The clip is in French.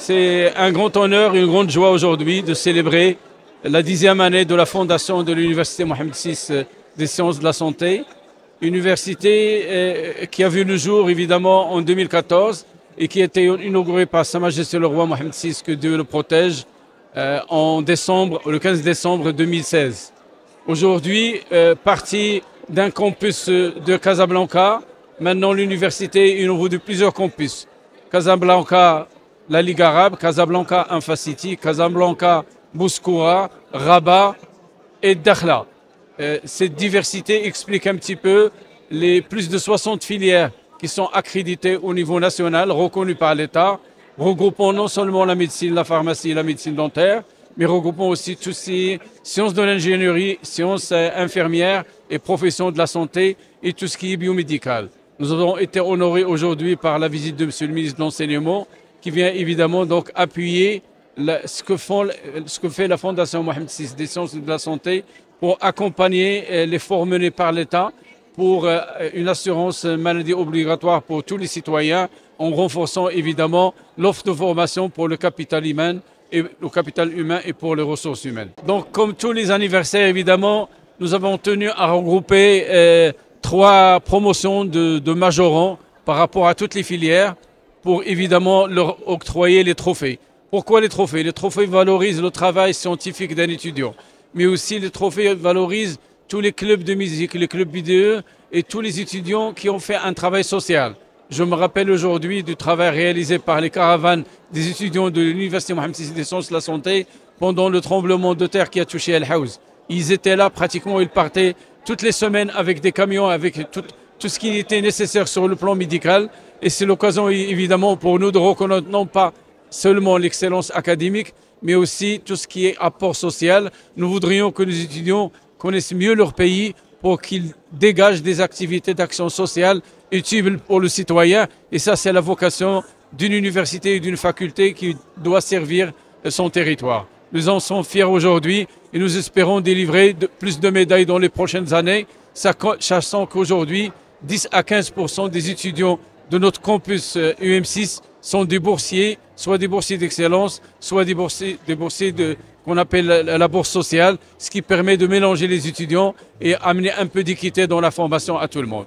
C'est un grand honneur et une grande joie aujourd'hui de célébrer la 10e année de la fondation de l'Université Mohamed VI des sciences de la santé. Université qui a vu le jour évidemment en 2014 et qui a été inaugurée par Sa Majesté le Roi Mohamed VI, que Dieu le protège, le 15 décembre 2016. Aujourd'hui, partie d'un campus de Casablanca, maintenant l'université est au niveau de plusieurs campus. Casablanca, la Ligue arabe, Casablanca, Infacity, Casablanca, Bouskoura, Rabat et Dakhla. Cette diversité explique un petit peu les plus de 60 filières qui sont accréditées au niveau national, reconnues par l'État, regroupant non seulement la médecine, la pharmacie et la médecine dentaire, mais regroupant aussi toutes ces sciences de l'ingénierie, sciences infirmières et professions de la santé et tout ce qui est biomédical. Nous avons été honorés aujourd'hui par la visite de Monsieur le ministre de l'Enseignement, qui vient évidemment donc appuyer ce que fait la Fondation Mohamed VI des sciences de la santé pour accompagner l'effort mené par l'État pour une assurance maladie obligatoire pour tous les citoyens, en renforçant évidemment l'offre de formation pour le capital humain et pour les ressources humaines. Donc, comme tous les anniversaires, évidemment, nous avons tenu à regrouper 3 promotions de majorants par rapport à toutes les filières pour évidemment leur octroyer les trophées. Pourquoi les trophées? Les trophées valorisent le travail scientifique d'un étudiant, mais aussi les trophées valorisent tous les clubs de musique, les clubs vidéo et tous les étudiants qui ont fait un travail social. Je me rappelle aujourd'hui du travail réalisé par les caravanes des étudiants de l'Université Mohamed VI des sciences de la santé pendant le tremblement de terre qui a touché El Haouz. Ils étaient là pratiquement, ils partaient toutes les semaines avec des camions, avec tout ce qui était nécessaire sur le plan médical. Et c'est l'occasion évidemment pour nous de reconnaître non pas seulement l'excellence académique, mais aussi tout ce qui est apport social. Nous voudrions que les étudiants connaissent mieux leur pays pour qu'ils dégagent des activités d'action sociale utiles pour le citoyen. Et ça, c'est la vocation d'une université et d'une faculté qui doit servir son territoire. Nous en sommes fiers aujourd'hui et nous espérons délivrer plus de médailles dans les prochaines années, sachant qu'aujourd'hui, 10 à 15% des étudiants de notre campus UM6 sont des boursiers, soit des boursiers d'excellence, soit des boursiers qu'on appelle la bourse sociale, ce qui permet de mélanger les étudiants et amener un peu d'équité dans la formation à tout le monde.